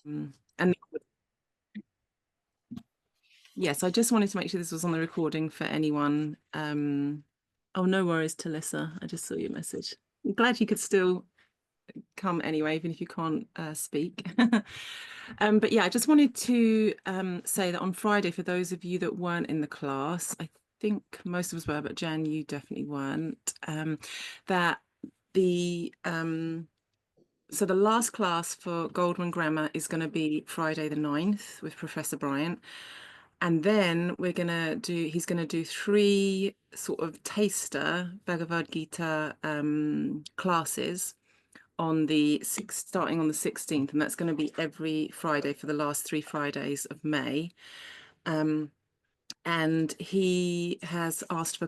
And yes, I just wanted to make sure this was on the recording for anyone. Oh, no worries, Talissa. I just saw your message. I'm glad you could still come anyway, even if you can't speak. But yeah, I just wanted to say that on Friday, for those of you that weren't in the class, I think most of us were, but Jan, you definitely weren't, that the so the last class for Goldman Grammar is going to be Friday the 9th with Professor Bryant. And then he's going to do 3 sort of taster Bhagavad Gita classes starting on the 16th, and that's going to be every Friday for the last 3 Fridays of May. And he has asked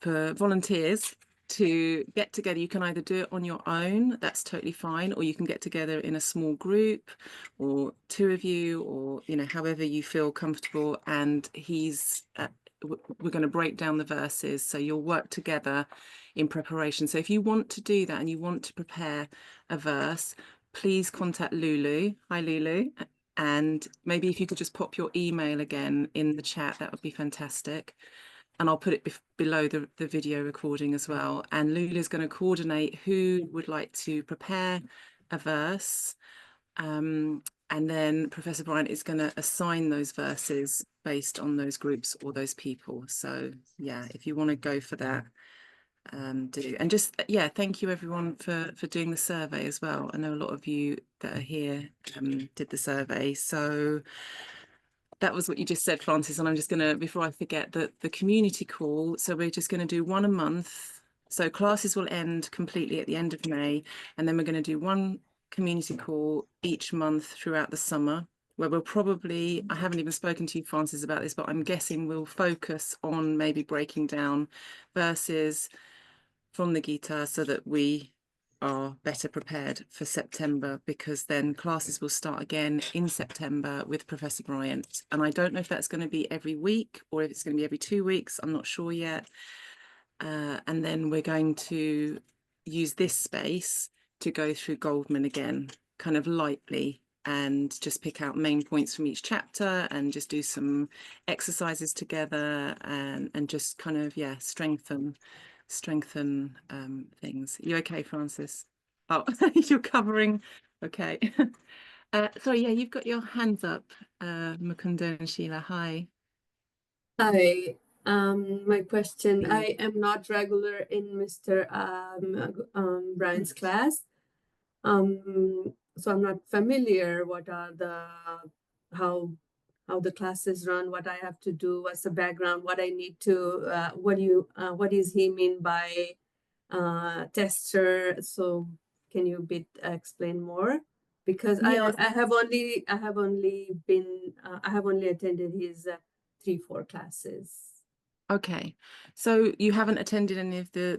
for volunteers to get together. You can either do it on your own, that's totally fine, or you can get together in a small group, or 2 of you, or however you feel comfortable. And we're going to break down the verses, so you'll work together in preparation. So if you want to do that and you want to prepare a verse, please contact Lulu. Hi, Lulu. And maybe if you could just pop your email again in the chat, that would be fantastic. And I'll put it below the video recording as well. And Lulu's going to coordinate who would like to prepare a verse. And then Professor Bryant is going to assign those verses based on those groups or those people. So yeah, if you want to go for that, do. And just, yeah, thank you everyone for doing the survey as well. I know a lot of you that are here did the survey. So that was what you just said, Francis. And I'm just going to, before I forget, the community call. So we're just going to do 1 a month. So classes will end completely at the end of May. And then we're going to do 1 community call each month throughout the summer, where we'll probably, I haven't even spoken to you, Francis, about this, but I'm guessing we'll focus on maybe breaking down verses from the Gita so that we are better prepared for September, because then classes will start again in September with Professor Bryant. And I don't know if that's going to be every week or if it's going to be every 2 weeks. I'm not sure yet. And then we're going to use this space to go through Goldman again, kind of lightly, and just pick out main points from each chapter and just do some exercises together and just kind of, yeah, strengthen things. You okay, Francis? Oh, you're covering. Okay. Sorry, yeah, you've got your hands up, Mukunda and Sheila. Hi. Hi. My question, I am not regular in Mr. Bryant's class. So I'm not familiar what are how the classes run, what I have to do, what's the background, what I need to, what is he mean by tester? So can you explain more? Because Yes. I have only attended his 3-4 classes. Okay. So you haven't attended any of the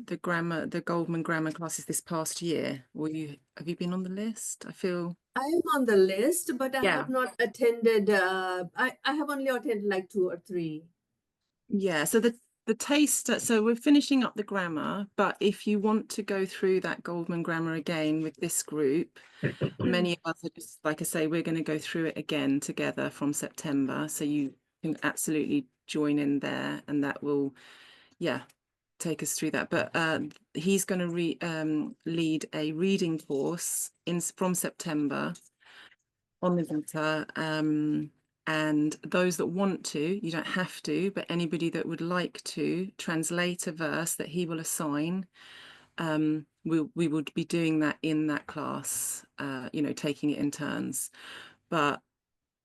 Goldman grammar classes this past year, or have you been on the list? I feel. I am on the list, but I Yeah. have not attended. I have only attended like 2 or 3. Yeah. So the taster, so we're finishing up the grammar, but if you want to go through that Goldman grammar again with this group, many of us are just, like I say, we're going to go through it again together from September. So you can absolutely join in there, and that will, yeah, take us through that. But he's going to lead a reading course from September on the Vita. And those that want to, you don't have to, but anybody that would like to translate a verse that he will assign, we would be doing that in that class, taking it in turns. But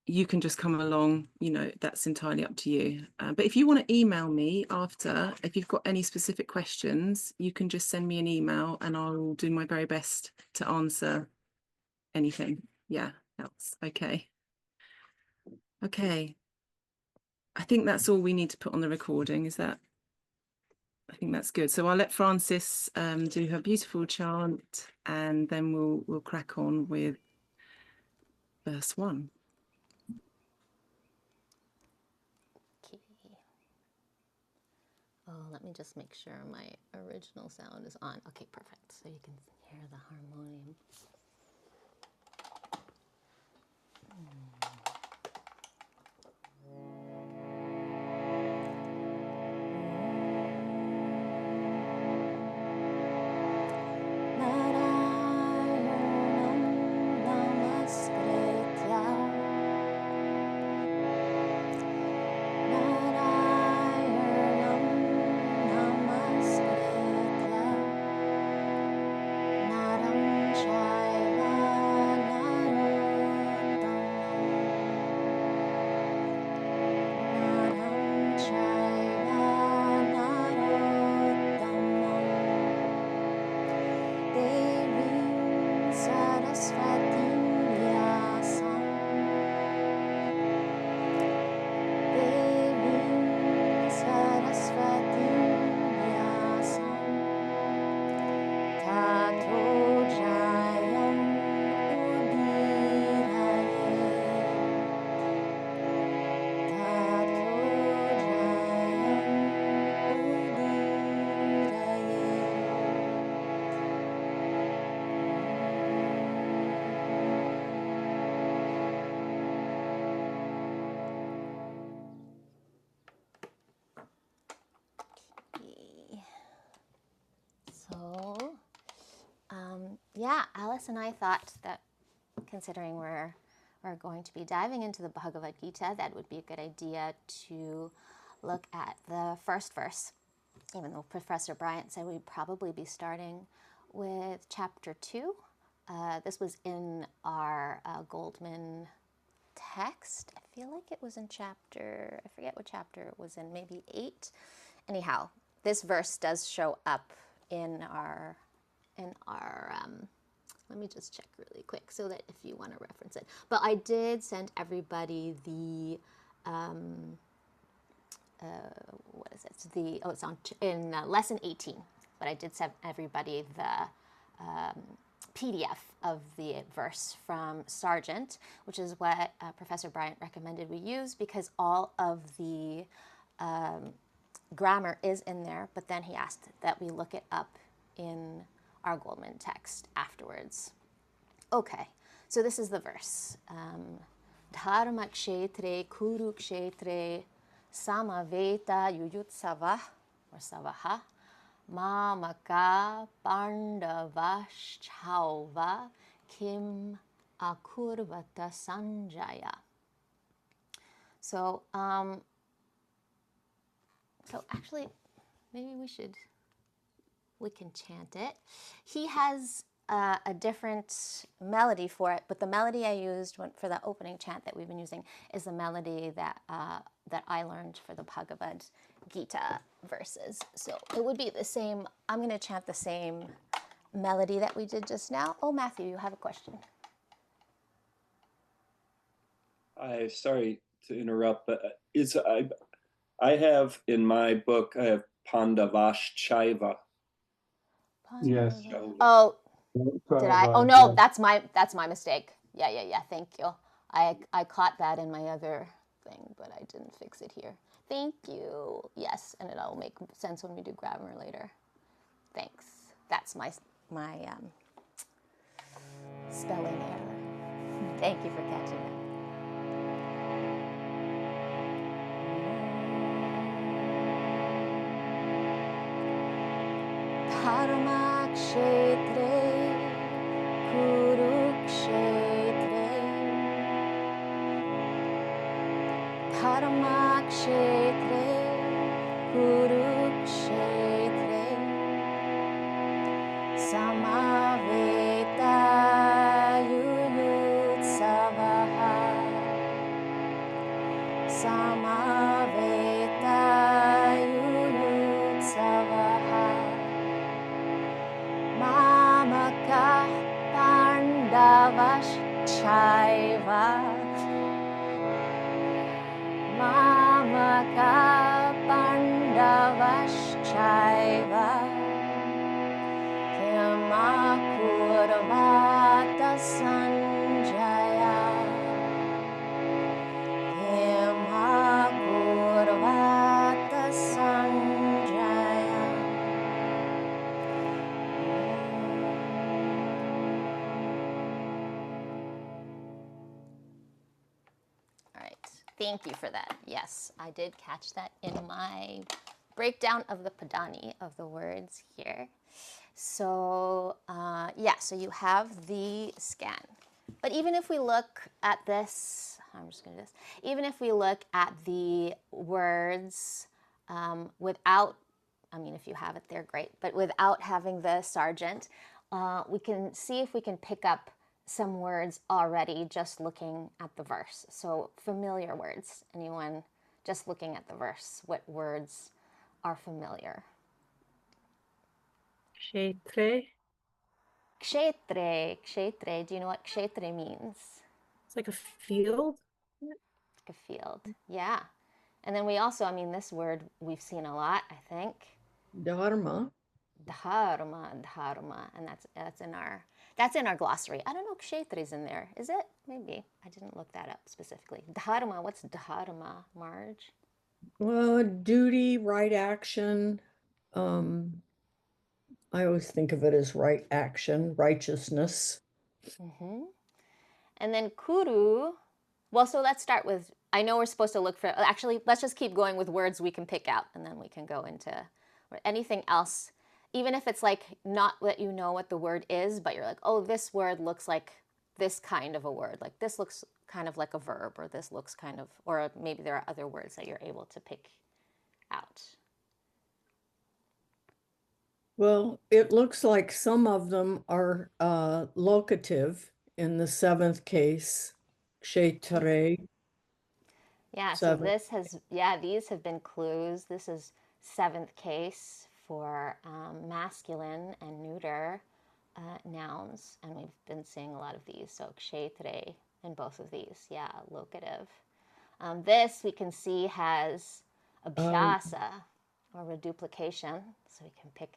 you can just come along, that's entirely up to you. But if you want to email me after, if you've got any specific questions, you can just send me an email and I'll do my very best to answer anything. Yeah, that's okay. Okay. I think that's all we need to put on the recording. I think that's good. So I'll let Francis do her beautiful chant, and then we'll crack on with verse 1. Okay. Oh, let me just make sure my original sound is on. Okay, perfect. So you can hear the harmonium. yeah, Alice and I thought that considering we're going to be diving into the Bhagavad Gita, that would be a good idea to look at the first verse, even though Professor Bryant said we'd probably be starting with chapter 2. This was in our Goldman text. I feel like it was in chapter, I forget what chapter it was in, maybe 8. Anyhow, this verse does show up in our let me just check really quick so that if you want to reference it. But I did send everybody the what is it? It's in lesson 18. But I did send everybody the PDF of the verse from Sargent, which is what Professor Bryant recommended we use because all of the grammar is in there, but then he asked that we look it up in our Goldman text afterwards. Okay, so this is the verse. Dharma kshetre kuru kshetre samaveta yuyutsava or savaha mamaka pandavaschauva kim akurvata sanjaya. So, so actually, maybe we can chant it. He has a different melody for it, but the melody I used for that opening chant that we've been using is the melody that that I learned for the Bhagavad Gita verses. So it would be the same. I'm going to chant the same melody that we did just now. Oh, Matthew, you have a question. Sorry to interrupt, but I have in my book, I have Pandavaschaiva. Yes. Oh, did I? Oh no, that's my mistake. Yeah. Thank you. I caught that in my other thing, but I didn't fix it here. Thank you. Yes, and it'll make sense when we do grammar later. Thanks. That's my spelling error. Thank you for catching that. Dharma kshetre kurukshetre Dharma kshetre kurukshetre samaveta yuyutsavaha samaveta yuyutsavaha mamaka pandavaschaiva mamaka pandavaschaiva kimakurvata sanjaya kimakurvata sanjaya. All right, thank you for that. Yes, I did catch that in my breakdown of the Padani of the words here. So yeah, so you have the scan. But even if we look at this, I'm just going to do this. Even if we look at the words without, I mean, if you have it there, great. But without having the Sargent, we can see if we can pick up some words already just looking at the verse. So familiar words. Anyone just looking at the verse, what words are familiar? Kshetre. Kshetre, kshetre. Do you know what kshetre means? It's like a field. Like a field. Yeah. And then we also, I mean, this word we've seen a lot, I think. Dharma. Dharma, dharma. And that's in our glossary. I don't know if kshetri's in there. Is it? Maybe. I didn't look that up specifically. Dharma, what's dharma, Marge? Well, duty, right action. I always think of it as right action, righteousness. Mm-hmm. And then kuru, well, so let's start with, I know we're supposed to look for, actually, let's just keep going with words we can pick out, and then we can go into anything else even if it's like not that you know what the word is, but you're like, oh, this word looks like this kind of a word. Like this looks kind of like a verb, or this looks kind of, or maybe there are other words that you're able to pick out. Well, it looks like some of them are locative in the seventh case, kshetre. Yeah, so Seven. this has, yeah, these have been clues. This is seventh case for masculine and neuter nouns, and we've been seeing a lot of these. So kshetre in both of these, yeah, locative. This we can see has abhyasa, or reduplication, so we can pick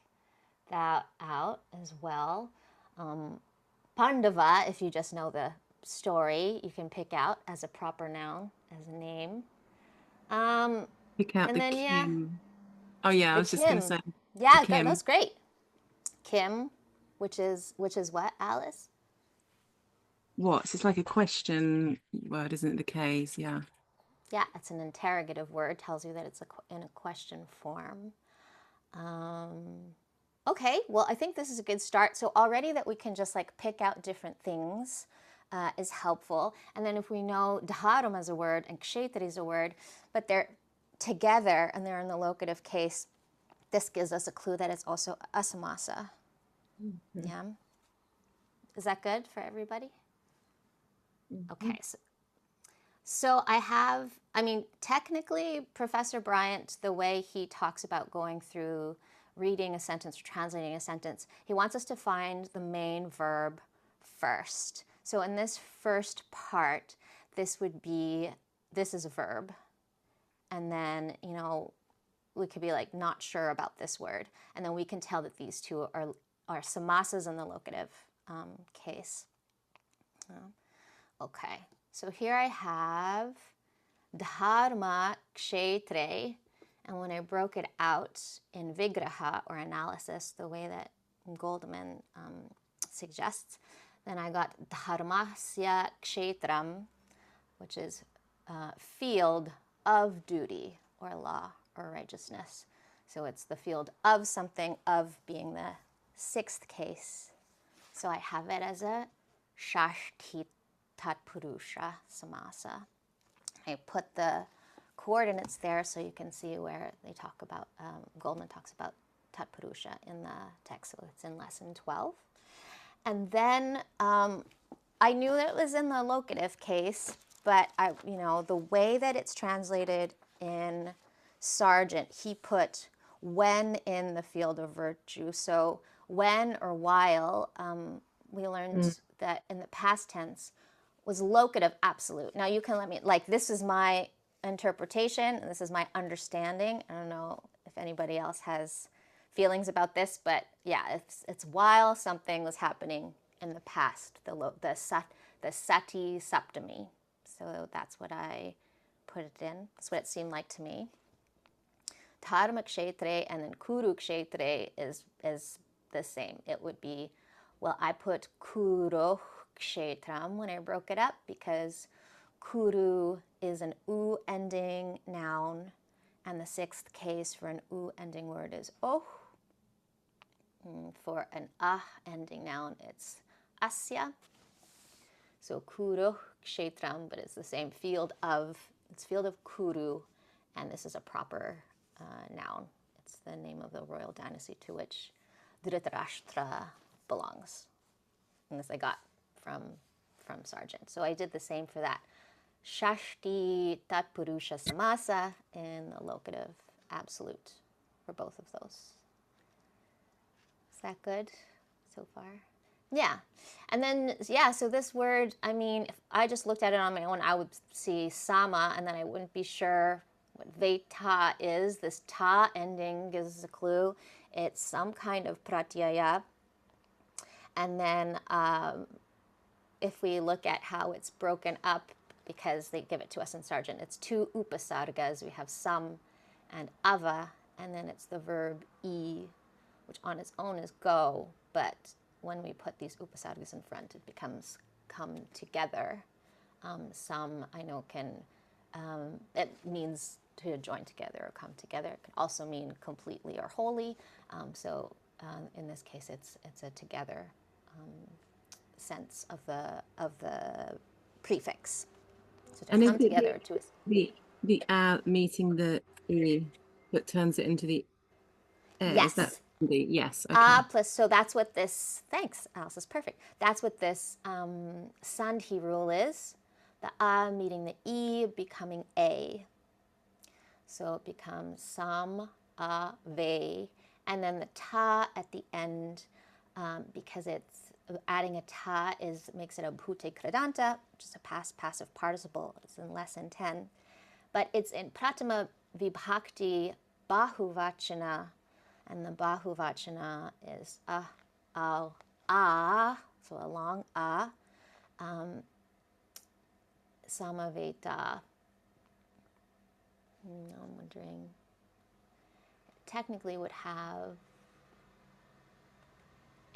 that out as well. Pandava, if you just know the story, you can pick out as a proper noun, as a name. Pick out And the then, yeah, Kim. Oh yeah, I the was just going to Kim. say Yeah, the good, Kim. that's great. Kim, which is what, Alice? What? So it's like a question word, isn't it? The K's, yeah. Yeah, it's an interrogative word, tells you that it's in a question form. Okay, well, I think this is a good start. So already that we can just like pick out different things is helpful. And then if we know dharam as a word and kshetri is a word, but they're together and they're in the locative case, this gives us a clue that it's also asamasa. Yeah. Is that good for everybody? Okay, so I mean, technically, Professor Bryant, the way he talks about going through reading a sentence or translating a sentence, he wants us to find the main verb first. So in this first part, this is a verb. And then, you know, we could be like not sure about this word. And then we can tell that these two are samasas in the locative case. Okay, so here I have dharma kshetre, and when I broke it out in vigraha, or analysis, the way that Goldman suggests, then I got dharmasya kshetram, which is field of duty, or law, or righteousness. So it's the field of something, of being the sixth case. So I have it as a shashti tatpurusha samasa. I put the coordinates there so you can see where they talk about, Goldman talks about tatpurusha in the text, so it's in lesson 12. And then I knew that it was in the locative case, but the way that it's translated in Sargent, he put when in the field of virtue. So when or while, we learned that in the past tense was locative absolute. Now you can let me, like, this is my interpretation and this is my understanding. I don't know if anybody else has feelings about this, but yeah, it's while something was happening in the past, the sati saptami. So that's what I put it in. That's what it seemed like to me. Dharma kshetre and then kuru kshetre is the same. It would be, well, I put kuru kshetram when I broke it up because kuru is an u ending noun, and the sixth case for an u ending word is oh. For an ending noun, it's asya. So kuru kshetram, but it's the same field of kuru, and this is a proper noun. It's the name of the royal dynasty to which Dhritarashtra belongs. And this I got from Sargent. So I did the same for that. Shashti tatpurusha samasa in the locative absolute for both of those. Is that good so far? Yeah. And then, yeah, so this word, I mean, if I just looked at it on my own, I would see sama, and then I wouldn't be sure what veta is. This ta ending gives us a clue. It's some kind of pratyaya. And then if we look at how it's broken up, because they give it to us in Sargent, it's two upasargas. We have some and ava, and then it's the verb e, which on its own is go, but when we put these upasargas in front, it becomes come together. Some I know can, it means to join together or come together. It can also mean completely or wholly. So in this case, it's a together sense of the prefix. So to And is come it together to the meeting the e that turns it into the is that yes. the yes? Okay. Plus, so that's what this, thanks, Alice, is perfect. That's what this Sandhi rule is. The meeting the e becoming a. So it becomes sam, ve, and then the ta at the end, because it's adding a ta makes it a bhute kridanta, which is a past passive participle. It's in lesson 10. But it's in pratama vibhakti bahuvachana, and the bahuvachana is so a long samaveta. I'm wondering, technically would have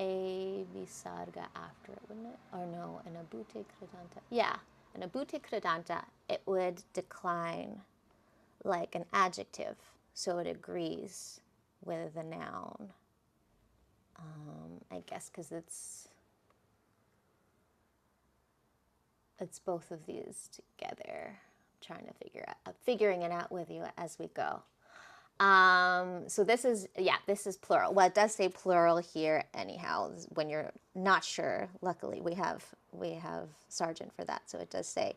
a visarga after it, wouldn't it? Or no, an abute kridanta. Yeah, an abute kridanta, it would decline like an adjective, so it agrees with the noun. I guess because it's both of these together. I'm trying to figuring it out with you as we go. So this is plural. Well, it does say plural here anyhow. When you're not sure, luckily we have Sargent for that. So it does say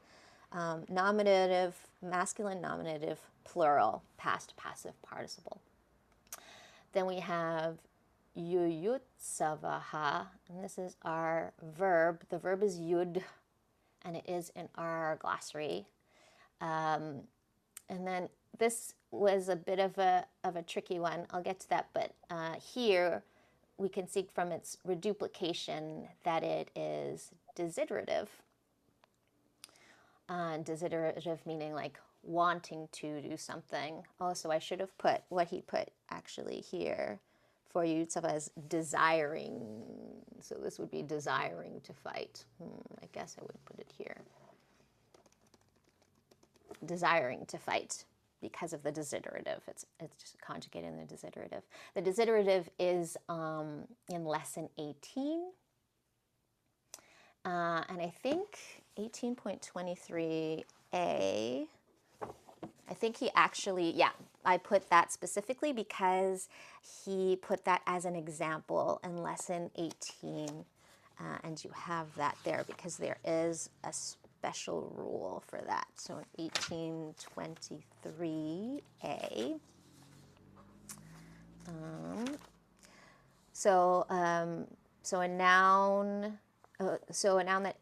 nominative, masculine nominative, plural, past passive participle. Then we have yuyutsavaha, and this is our verb. The verb is yud, and it is in our glossary. And then this was a bit of a tricky one. I'll get to that, but here we can see from its reduplication that it is desiderative. Desiderative meaning like wanting to do something. Also, I should have put what he put actually here for you as desiring. So this would be desiring to fight. I guess I would put it here. Desiring to fight because of the desiderative. It's just conjugating the desiderative. The desiderative is in lesson 18. And I think 18.23a, I think he actually, I put that specifically because he put that as an example in lesson 18. And you have that there because there is a special rule for that. So in 1823a, so a noun that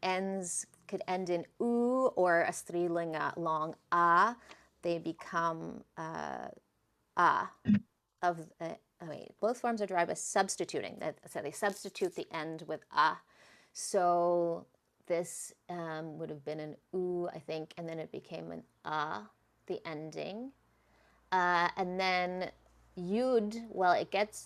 could end in u or a strilinga long a, they become both forms are derived by substituting. So they substitute the end with a. So this would have been an u, I think, and then it became an a, the ending. And then yud, well,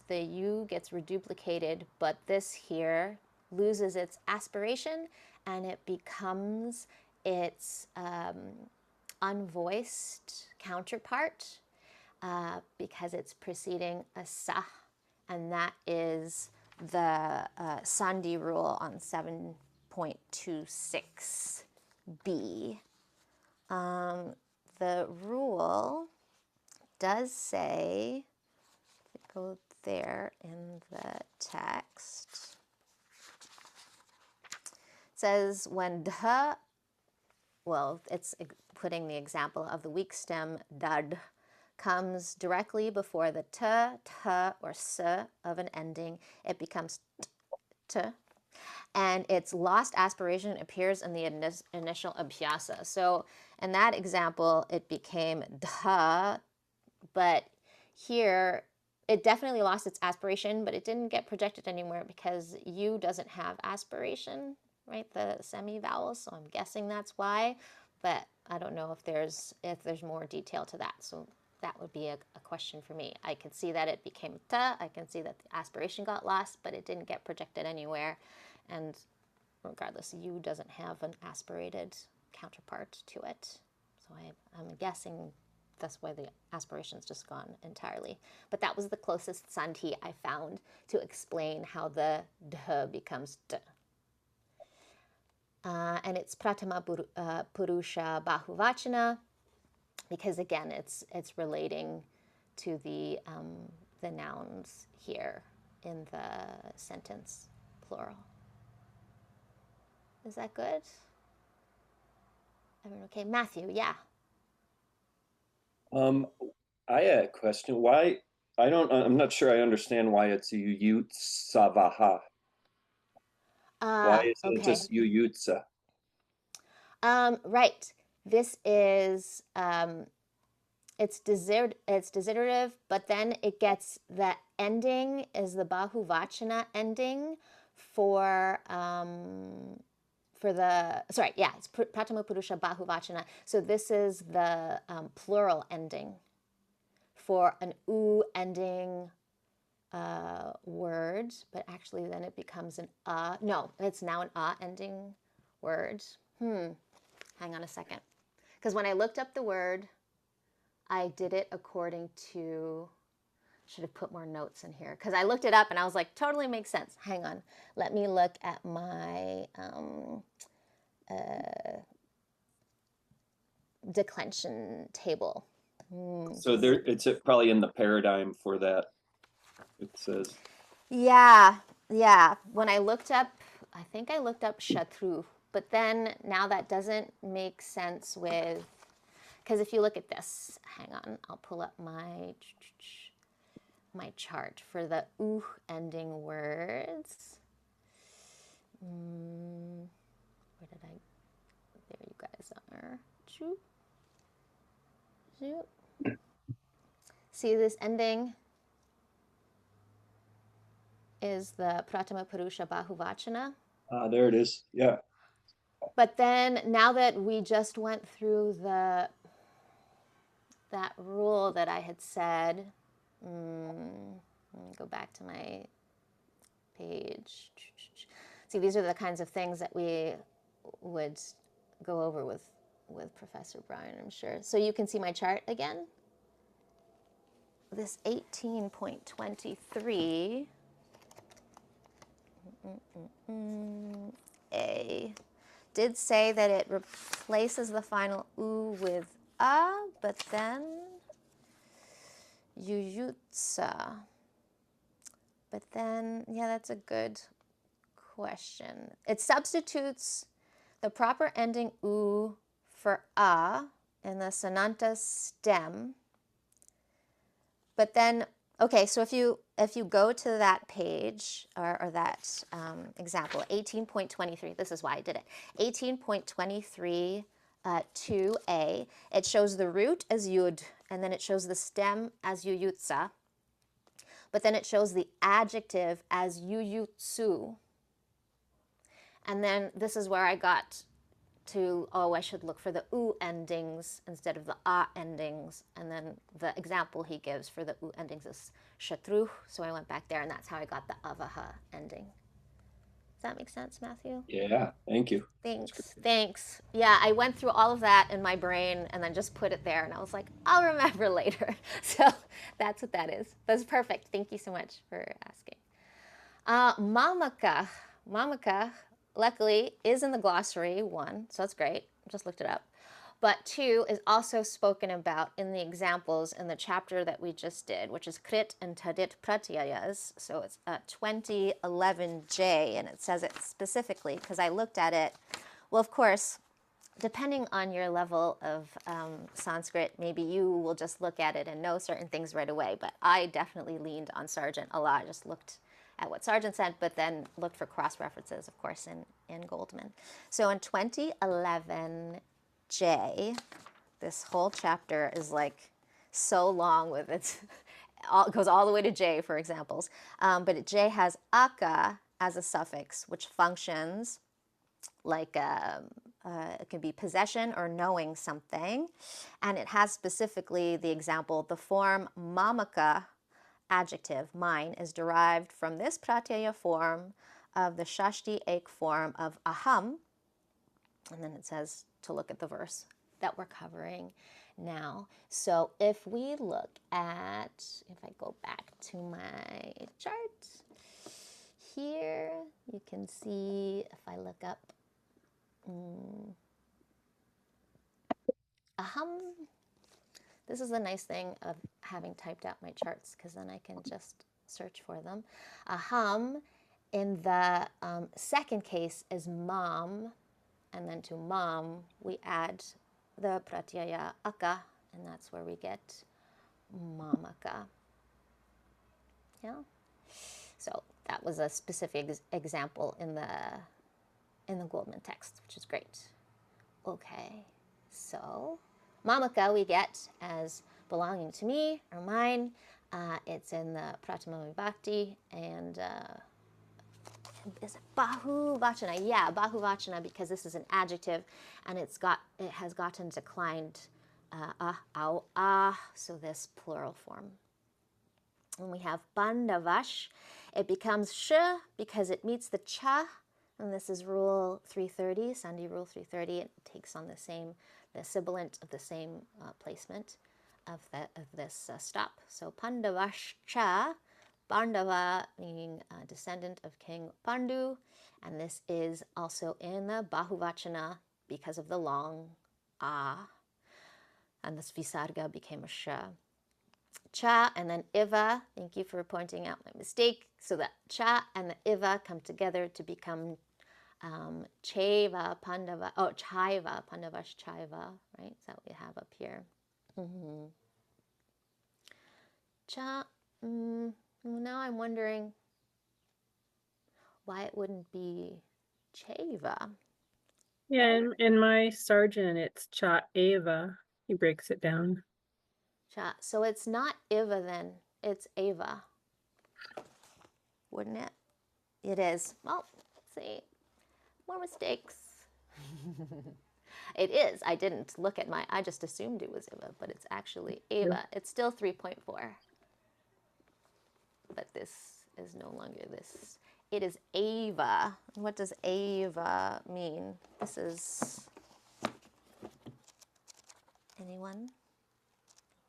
the u gets reduplicated, but this here loses its aspiration and it becomes its unvoiced counterpart because it's preceding a sa, and that is the Sandhi rule on 7.26b. The rule does say, go there in the text, it says when dha, well, it's putting the example of the weak stem dad comes directly before the ta, or s of an ending, it becomes t, and its lost aspiration appears in the initial abhyasa. So in that example, it became dha, but here it definitely lost its aspiration, but it didn't get projected anywhere because u doesn't have aspiration, right? The semi-vowels, so I'm guessing that's why, but I don't know if there's more detail to that. So that would be a question for me. I can see that it became ta, I can see that the aspiration got lost, but it didn't get projected anywhere. And regardless, u doesn't have an aspirated counterpart to it. So I'm guessing that's why the aspiration's just gone entirely. But that was the closest sandhi I found to explain how the dh becomes d. And it's pratama purusha bahuvachana, because again, it's relating to the nouns here in the sentence plural. Is that good? Everyone okay? Matthew, yeah. I had a question. Why? I'm not sure I understand why it's yuyutsavaha. Why isn't it Okay. just yuyutsa? Right. This is it's desiderative, but then it gets the ending is the bahuvachana ending for the, sorry, yeah, it's pratama purusha bahuvachana. So this is the plural ending for an u ending word, but actually then it becomes an no, it's now an ending word. Hang on a second. Because when I looked up the word, I did it according to, should have put more notes in here, because I looked it up and I was like, totally makes sense. Hang on. Let me look at my declension table. So there, it's probably in the paradigm for that. It says. Yeah. When I looked up, I think I looked up shatru, but then now that doesn't make sense with, because if you look at this, hang on, I'll pull up my chart for the ending words. Where did I? There you guys are. Shoop. See this ending is the pratama purusha bahuvachana. There it is. Yeah. But then now that we just went through that rule that I had said, let me go back to my page. See, these are the kinds of things that we would go over with Professor Bryant, I'm sure. So you can see my chart again. This 18.23 A did say that it replaces the final u with a, but then yuyutsa. But then, yeah, that's a good question. It substitutes the proper ending u for a in the Sananta stem. But then, okay, so if you go to that page or that example, 18.23, this is why I did it. 18.23 2a, it shows the root as yud, and then it shows the stem as yuyutsa. But then it shows the adjective as yuyutsu. And then this is where I got to, I should look for the u endings instead of the a endings. And then the example he gives for the u endings is shatru. So I went back there, and that's how I got the avaha ending. Does that make sense, Matthew? Yeah. Thank you. Thanks. Yeah, I went through all of that in my brain and then just put it there, and I was like, I'll remember later. So that's what that is. That's perfect. Thank you so much for asking. Mamaka, luckily, is in the glossary, 1, so that's great. Just looked it up. But 2 is also spoken about in the examples in the chapter that we just did, which is Krit and Tadit Pratyayas. So it's 2011J, and it says it specifically because I looked at it. Well, of course, depending on your level of Sanskrit, maybe you will just look at it and know certain things right away. But I definitely leaned on Sargent a lot. I just looked at what Sargent said, but then looked for cross-references, of course, in Goldman. So in 2011J, this whole chapter is like so long with it goes all the way to J for examples. But J has aka as a suffix, which functions like it can be possession or knowing something. And it has specifically the example, the form mamaka, adjective, mine, is derived from this pratyaya form of the shashti ek form of aham. And then it says to look at the verse that we're covering now. So if we look at, if I go back to my chart, here you can see, if I look up, aham. This is the nice thing of having typed out my charts, because then I can just search for them. Aham in the second case is mom, and then to mom we add the pratyaya aka, and that's where we get mamaka. Yeah. So that was a specific example in the Goldman text, which is great. Okay, so mamaka we get as belonging to me or mine. It's in the Pratama Vibhakti, and is it Bahu Vachana? Yeah, Bahu Vachana, because this is an adjective, and it has gotten declined so this plural form. And we have Bandavash. It becomes sh because it meets the cha, and this is rule 330, Sandhi rule 330. It takes on the sibilant of the same placement of this stop. So Pandavash cha, Pandava meaning descendant of King Pandu, and this is also in the Bahuvachana because of the long and this Visarga became a sha. Cha and then iva, thank you for pointing out my mistake. So that cha and the iva come together to become chaiva pandava, chaiva, pandavash chaiva, right? Is that what we have up here? Cha, now I'm wondering why it wouldn't be chaiva. Yeah, in my sergeant, it's cha eva. He breaks it down. Cha, so it's not iva then, it's ava. Wouldn't it? It is. Well, let's see. More mistakes. It is. I didn't look at I just assumed it was Eva, but it's actually Ava. It's still 3.4. But this is no longer this. It is Ava. What does Ava mean? This is... Anyone?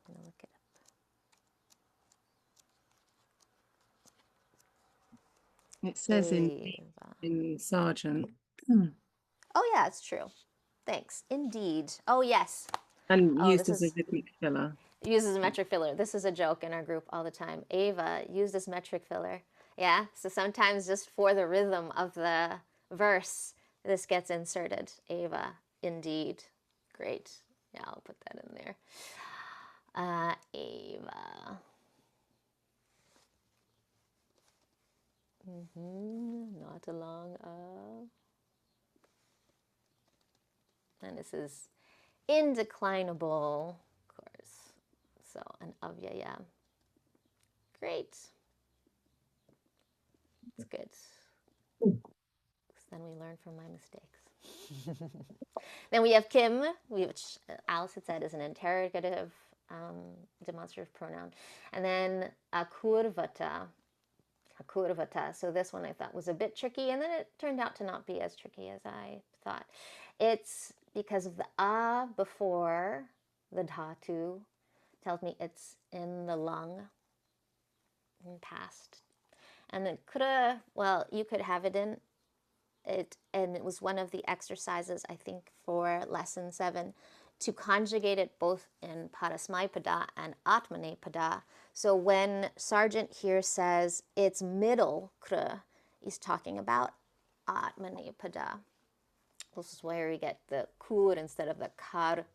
I'm going to look it up. It says in Sargent. Oh, yeah, it's true. Thanks. Indeed. Oh, yes. And used as a metric filler. Used as a metric filler. This is a joke in our group all the time. Ava, used as metric filler. Yeah, so sometimes just for the rhythm of the verse, this gets inserted. Ava, indeed. Great. Yeah, I'll put that in there. Ava. Not a long and this is indeclinable, of course. So an avyaya. Great. It's good. Then we learn from my mistakes. Then we have Kim, which Alice had said is an interrogative demonstrative pronoun. And then akurvata. Akurvata. So this one I thought was a bit tricky, and then it turned out to not be as tricky as I thought. It's because of the a before the dhatu tells me it's in the lung, in past. And the kra, well, you could have it in it, and it was one of the exercises, I think, for lesson 7, to conjugate it both in parasmaipada and atmanepada. So when Sargent here says it's middle kra, he's talking about atmanepada. This is where we get the kur instead of the kar.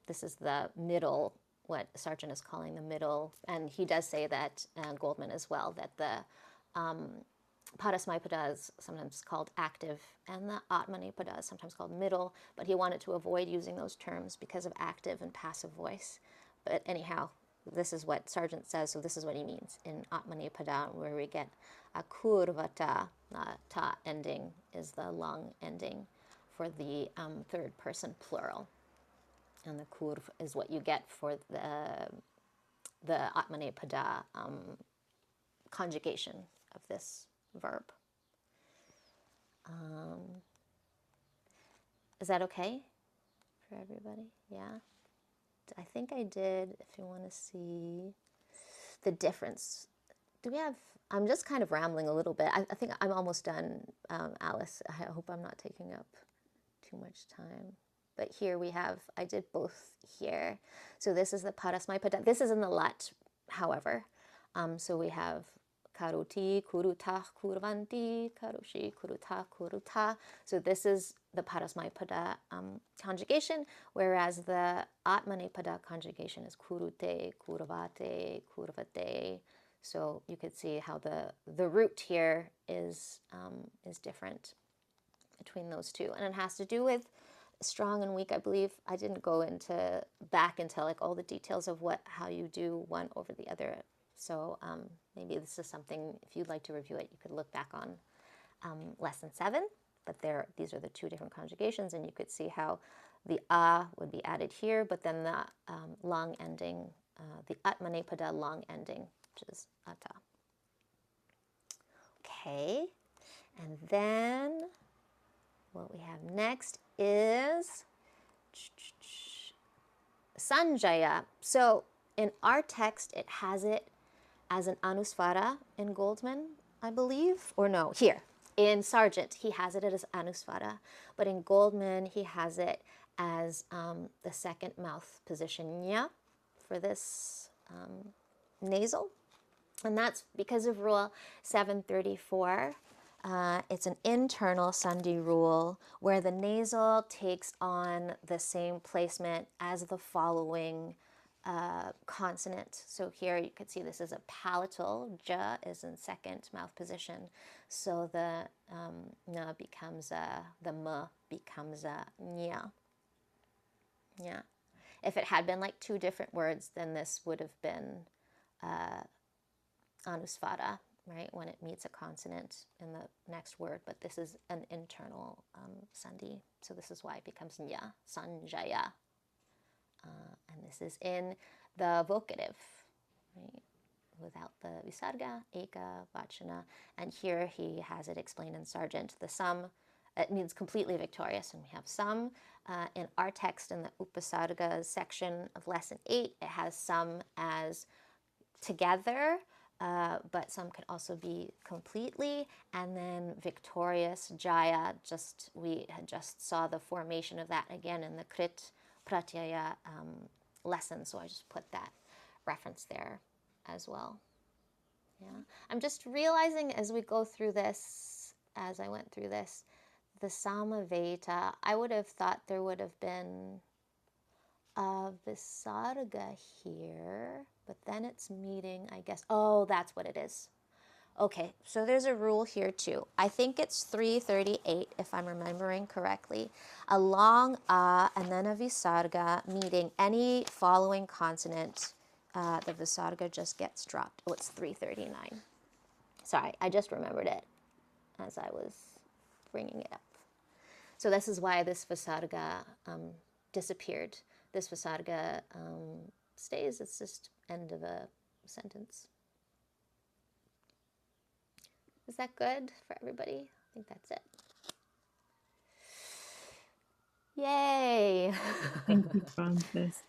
This is the middle, what Sargent is calling the middle. And he does say that, Goldman as well, that the Parasmaipada is sometimes called active, and the Atmanepada is sometimes called middle, but he wanted to avoid using those terms because of active and passive voice. But anyhow, this is what Sargent says, so this is what he means in Atmanepada, where we get a kurvata, ta ending is the lung ending for the third person plural. And the kurv is what you get for the Atmanepada conjugation of this verb. Is that okay for everybody? Yeah. I think I did, if you want to see the difference. Do we have, I'm just kind of rambling a little bit. I think I'm almost done, Alice. I hope I'm not taking up too much time. But here we have, I did both here. So this is the Parasmaipada. This is in the Lat, however. So we have Karoti, Kuruta, Kurvanti, Karoshi, Kuruta, Kuruta. So this is the Parasmaipada conjugation, whereas the Atmanepada conjugation is Kurute, Kurvate, Kurvate. So you could see how the root here is different between those two. And it has to do with strong and weak, I believe. I didn't go back into like all the details of how you do one over the other. So maybe this is something, if you'd like to review it, you could look back on lesson 7. But these are the two different conjugations, and you could see how the a would be added here, but then the long ending, the atmanepada long ending, which is ata. Okay, and then what we have next is Sanjaya. So in our text, it has it as an anusvara in Goldman, I believe, or no, here. In Sargent, he has it as anusvara, but in Goldman, he has it as the second mouth position, nya, for this nasal. And that's because of rule 734. It's an internal sandhi rule where the nasal takes on the same placement as the following consonant. So here you could see this is a palatal. Ja is in second mouth position. So the na becomes the m becomes a nya. Yeah. If it had been like two different words, then this would have been anusvara, right, when it meets a consonant in the next word. But this is an internal sandhi. So this is why it becomes nya, sanjaya. And this is in the vocative, right, without the visarga, eka, vachana. And here he has it explained in Sargent. The sum, it means completely victorious, and we have some. In our text, in the upasarga section of lesson 8, it has some as together, but some could also be completely. And then victorious, jaya, we just saw the formation of that again in the Krit Pratyaya lesson, so I just put that reference there as well. Yeah, I'm just realizing as we go through this, as I went through this, the Samaveta, I would have thought there would have been a Visarga here, but then it's meeting, I guess, oh, that's what it is. Okay, so there's a rule here too. I think it's 338, if I'm remembering correctly. A long a and then a visarga meeting any following consonant, the visarga just gets dropped. Oh, it's 339. Sorry, I just remembered it as I was bringing it up. So this is why this visarga disappeared. This visarga stays. It's just end of a sentence. Is that good for everybody? I think that's it. Yay! Thank you, Francis.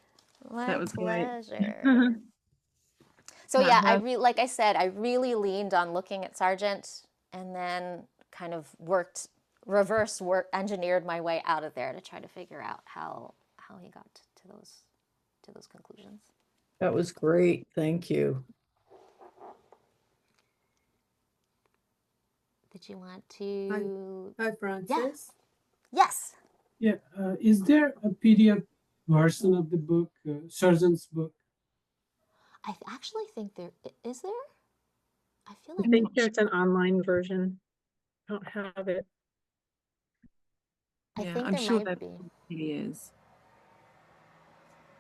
My That was great. pleasure. So yeah, like I said, I really leaned on looking at Sargent and then kind of engineered my way out of there to try to figure out how he got to those conclusions. That was great. Thank you. Did you want to? Hi, Francis. Yeah. Yes. Yeah, is there a PDF version of the book, Sargent's book? I actually think there is. There, I feel I like think there's an online version. I don't have it. I Yeah, think I'm there sure might there be. really is.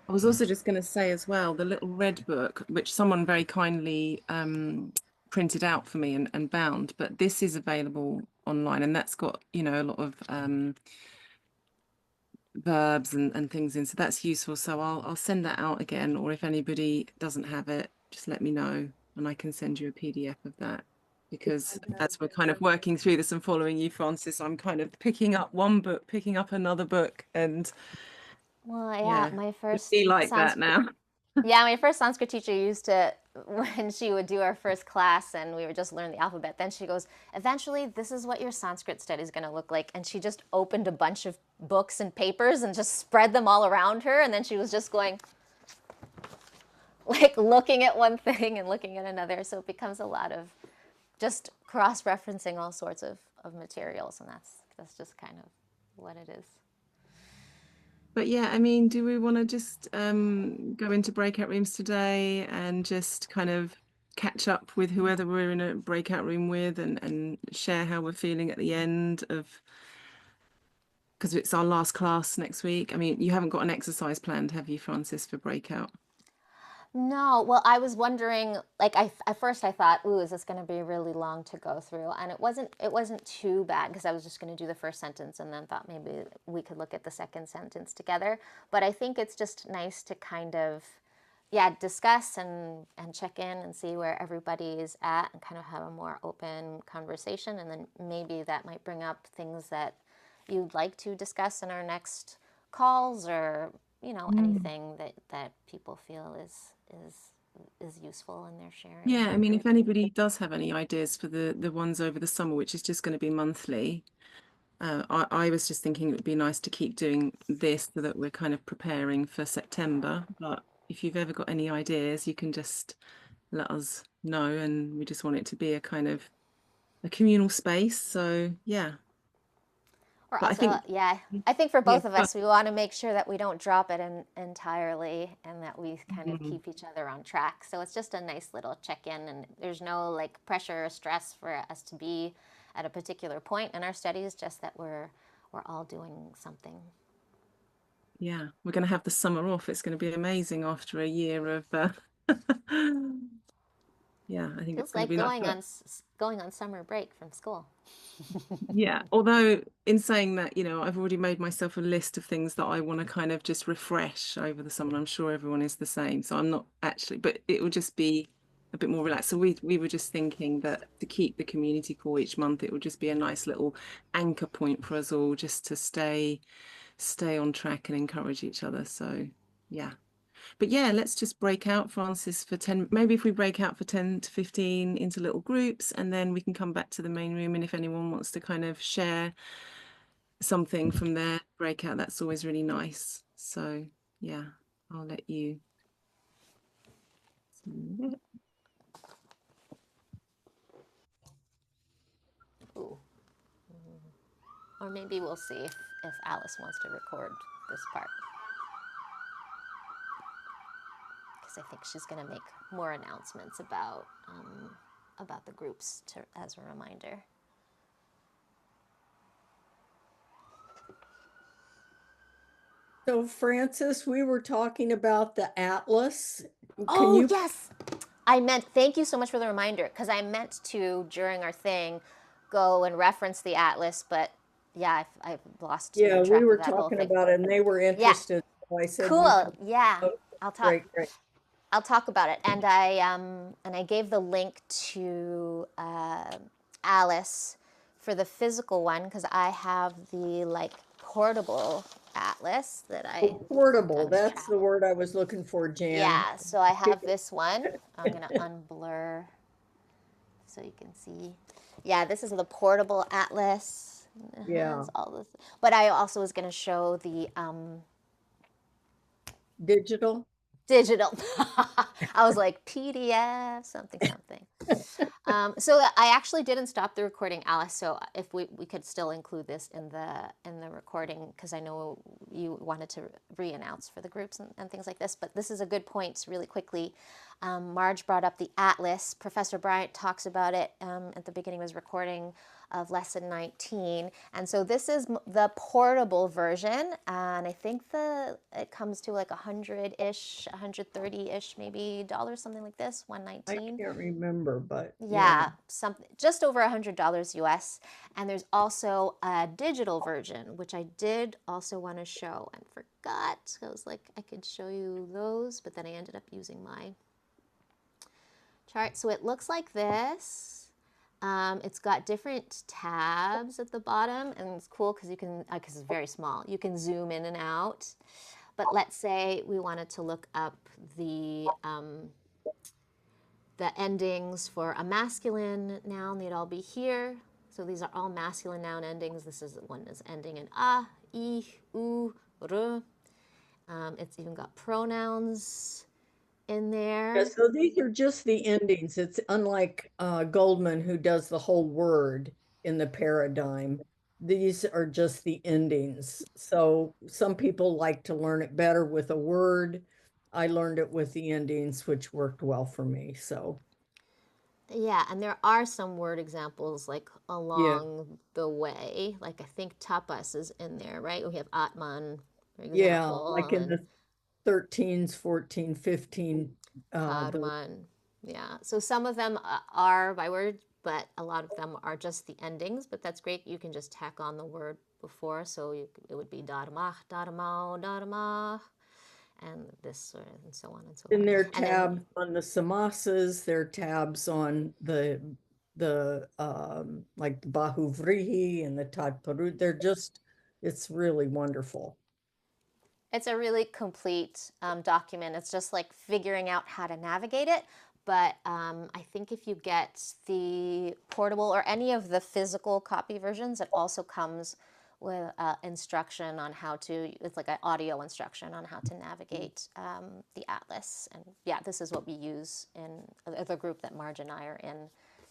I was also just going to say as well, the little red book, which someone very kindly printed out for me and bound, but this is available online, and that's got, you know, a lot of verbs and things in, so that's useful. So I'll send that out again, or if anybody doesn't have it, just let me know and I can send you a PDF of that, because as we're kind of working through this and following you, Francis, I'm kind of picking up one book, picking up another book, and Well, yeah, my first be like that now. Yeah, my first Sanskrit teacher used to, when she would do our first class and we would just learn the alphabet, then she goes, eventually, this is what your Sanskrit study is going to look like. And she just opened a bunch of books and papers and just spread them all around her. And then she was just going, like, looking at one thing and looking at another. So it becomes a lot of just cross-referencing all sorts of materials. And that's just kind of what it is. But yeah, I mean, do we want to just go into breakout rooms today and just kind of catch up with whoever we're in a breakout room with and share how we're feeling at the end of, because it's our last class next week. I mean, you haven't got an exercise planned, have you, Francis, for breakout? No, well, I was wondering, like, at first I thought, ooh, is this going to be really long to go through? And it wasn't too bad because I was just going to do the first sentence and then thought maybe we could look at the second sentence together. But I think it's just nice to kind of, yeah, discuss and check in and see where everybody is at and kind of have a more open conversation. And then maybe that might bring up things that you'd like to discuss in our next calls, or anything that people feel is useful in their sharing. Yeah, I mean, if anybody does have any ideas for the ones over the summer, which is just going to be monthly, I was just thinking it would be nice to keep doing this so that we're kind of preparing for September. But if you've ever got any ideas, you can just let us know, and we just want it to be a kind of a communal space. So yeah. Or But also, I think for both of but- us, we want to make sure that we don't drop it entirely and that we kind of keep each other on track. So it's just a nice little check-in, and there's no like pressure or stress for us to be at a particular point in our studies, just that we're all doing something. Yeah, we're going to have the summer off. It's going to be amazing after a year of yeah, I think Feels it's going like to be going on summer break from school. Yeah, although in saying that, I've already made myself a list of things that I want to kind of just refresh over the summer. I'm sure everyone is the same. So I'm not actually, but it will just be a bit more relaxed. So we were just thinking that to keep the community call each month, it would just be a nice little anchor point for us all just to stay on track and encourage each other. So yeah. But yeah, let's just break out, Francis, for 10, maybe if we break out for 10 to 15 into little groups, and then we can come back to the main room. And if anyone wants to kind of share something from their breakout, that's always really nice. So yeah, I'll let you. Ooh. Or maybe we'll see if Alice wants to record this part. Because I think she's going to make more announcements about the groups as a reminder. So Francis, we were talking about the atlas. Yes. Thank you so much for the reminder, because I meant to, during our thing, go and reference the atlas, but yeah, I've lost track we were of that whole talking thing. about it and they were interested. So I said, cool. Yeah, I'll talk. Great. I'll talk about it, and I gave the link to Alice for the physical one, because I have the portable atlas that portable. That's the word I was looking for, Jan. Yeah, so I have this one. I'm gonna unblur so you can see. Yeah, this is the portable atlas. It has all this, but I also was gonna show the digital. I was like PDF something. So I actually didn't stop the recording, Alice, so if we could still include this in the recording, because I know you wanted to re-announce for the groups and things like this. But this is a good point really quickly. Marge brought up the atlas. Professor Bryant talks about it at the beginning of his recording of lesson 19. And so this is the portable version, and I think it comes to like $100-ish, $130-ish maybe dollars, something like this, $119. I can't remember, but yeah, something just over $100 US. And there's also a digital version, which I did also want to show and forgot. I was like, I could show you those, but then I ended up using my chart. So it looks like this. It's got different tabs at the bottom, and it's cool because you can, because it's very small, you can zoom in and out. But let's say we wanted to look up the endings for a masculine noun, they'd all be here. So these are all masculine noun endings. This is one is ending in a, I, u, r. It's even got pronouns in there. Yeah, so these are just the endings. It's unlike Goldman, who does the whole word in the paradigm. These are just the endings. So some people like to learn it better with a word. I learned it with the endings, which worked well for me. So Yeah, and there are some word examples like along the way. Like I think tapas is in there, right? We have atman, for yeah, example, like in and the 13s, 14, 15. The, karman. Yeah, so some of them are by word, but a lot of them are just the endings. But that's great. You can just tack on the word before, so it would be dharma, dharmao, dharma, and this sort of, and so on and so and forth. there are And then tabs on the samasas, there are tabs on the like the bahuvrihi and the tatparu. They're just, it's really wonderful. it's a really complete document. It's just like figuring out how to navigate it. But I think if you get the portable or any of the physical copy versions, it also comes with instruction on how to, it's like an audio instruction on how to navigate the atlas. And yeah, this is what we use in the group that Marge and I are in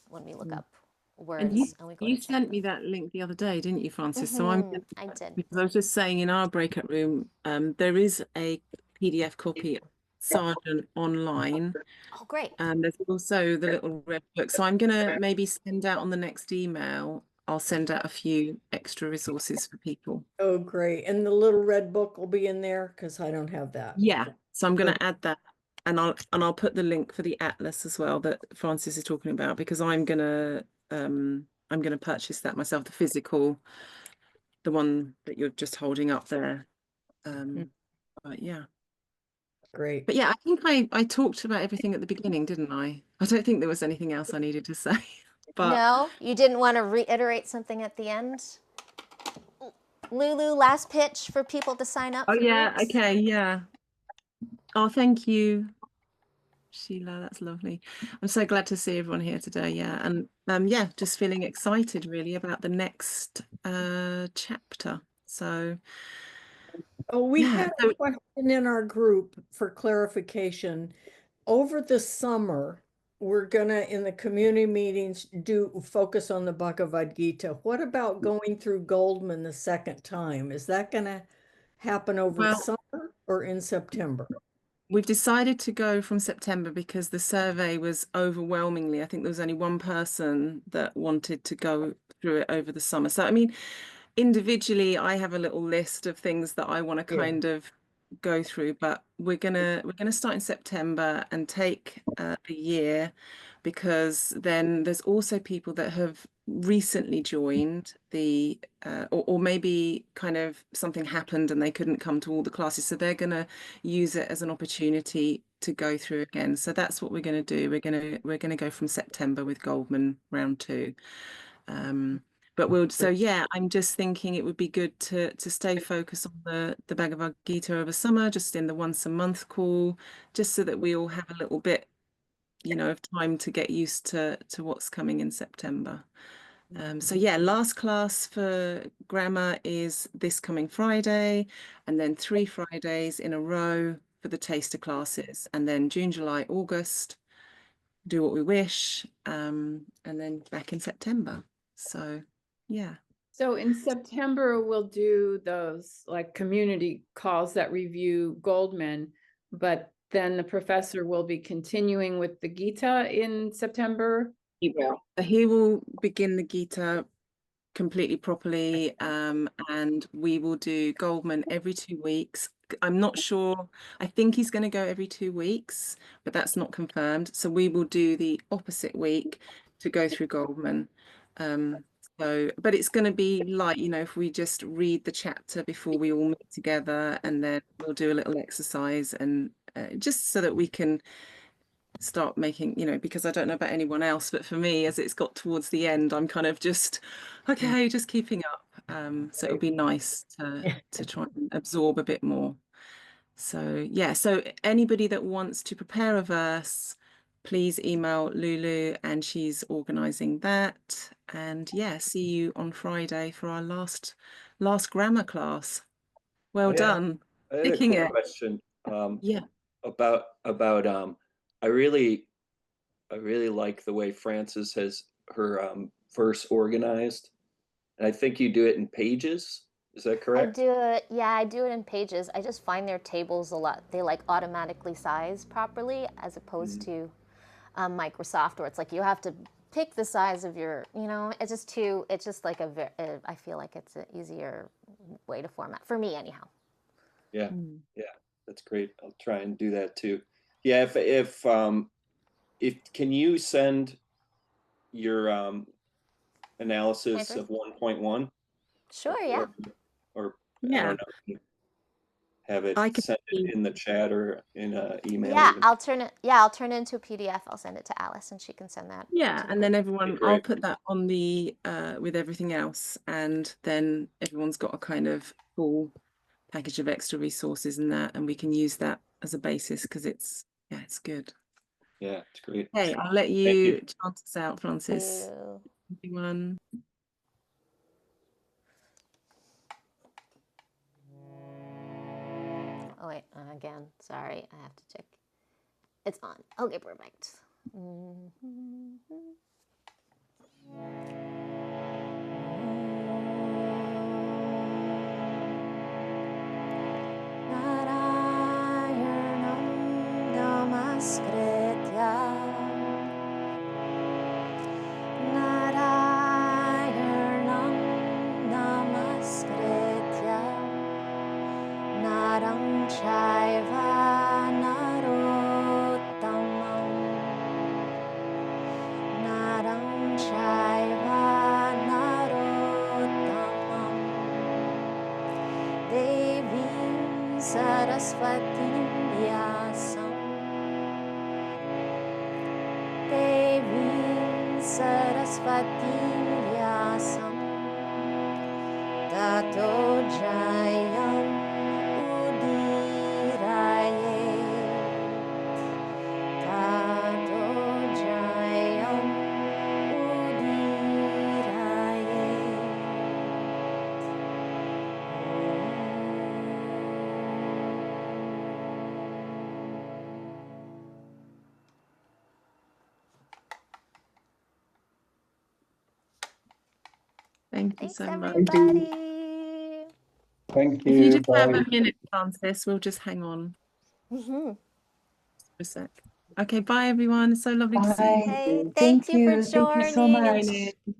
when we look up words. And you, and we go you to check sent them. me that link the other day, didn't you, Francis? So I'm I did. because I was just saying in our breakout room, there is a PDF copy of Sargent online. Oh, great. And there's also the little red book. So I'm gonna maybe send out on the next email. I'll send out a few extra resources for people. Oh, great. And the little red book will be in there because I don't have that. Yeah. So I'm gonna Good. add that, and I'll put the link for the atlas as well that Francis is talking about, because I'm gonna purchase that myself, the physical, the one that you're just holding up there. But yeah. Great. But yeah, I think I talked about everything at the beginning, didn't I? I don't think there was anything else I needed to say. But No, you didn't want to reiterate something at the end? Lulu, last pitch for people to sign up oh for yeah, groups? okay, yeah. Oh, thank you, Sheila. That's lovely. I'm so glad to see everyone here today. Yeah, and yeah, just feeling excited really about the next chapter. So Oh, we yeah, had a question in our group for clarification. Over the summer, we're gonna, in the community meetings, focus on the Bhagavad Gita. What about going through Goldman the second time? Is that gonna happen over well, summer or in September? we've decided to go from September because the survey was overwhelmingly, I think there was only one person that wanted to go through it over the summer. So I mean, individually, I have a little list of things that I want to kind of go through, but we're gonna start in September and take a year, because then there's also people that have recently joined the or maybe kind of something happened and they couldn't come to all the classes, so they're gonna use it as an opportunity to go through again. So that's what we're gonna do. We're gonna go from September with Goldman round 2. But so yeah, I'm just thinking it would be good to stay focused on the Bhagavad Gita over summer, just in the once a month call, just so that we all have a little bit, of time to get used to what's coming in September. So yeah, last class for grammar is this coming Friday, and then 3 Fridays in a row for the taster classes, and then June, July, August, do what we wish, and then back in September. So yeah. So in September, we'll do those like community calls that review Goldman, but then the professor will be continuing with the Gita in September. He will. He will begin the Gita completely properly, and we will do Goldman every 2 weeks. I'm not sure. I think he's going to go every 2 weeks, but that's not confirmed. So we will do the opposite week to go through Goldman. But it's going to be like, if we just read the chapter before we all meet together, and then we'll do a little exercise, and just so that we can start making, because I don't know about anyone else, but for me, as it's got towards the end, I'm kind of just, okay, just keeping up. So it'll be nice to try and absorb a bit more. So yeah, so anybody that wants to prepare a verse, please email Lulu and she's organizing that. And yeah, see you on Friday for our last grammar class. Well done. I had a Picking quick it. question. Yeah. About I really like the way Frances has her verse organized. And I think you do it in pages. Is that I correct? do it, yeah, I do it in pages. I just find their tables a lot, they like automatically size properly as opposed to Microsoft, where it's like you have to pick the size of your, you know, it's just like I feel like it's an easier way to format, for me anyhow. Yeah, yeah, that's great. I'll try and do that too. Yeah, if can you send your analysis Paper? of 1.1? Sure, yeah. Or I Yeah. don't know, have it I can send see. it in the chat or in an email. Yeah, even. I'll turn it into a PDF. I'll send it to Alice and she can send that. Yeah, to the and then group. everyone, Okay, I'll great. put that on the with everything else, and then everyone's got a kind of full package of extra resources and that, and we can use that as a basis because it's good. Yeah, it's great. Okay, I'll let Thank you chant us out, Francis. Ew. Everyone. Oh wait, again, sorry, I have to check. It's on. Okay, perfect. Narayanam namaskritya Narayanam namaskritya Naram chaiva narottamam Naram chaiva narottamam Devim Saraswatim Vyasam Devim Saraswatim Vyasam Tato Jayam Udirayet Tato Jayam Thank you Thanks, so much. everybody. Thank If you you. just have Bye. a minute, Francis, we'll just hang on Mhm. for a sec. Okay, bye everyone. It's so lovely to see you. Hey, Thank thank you for you. Thank you so joining and much.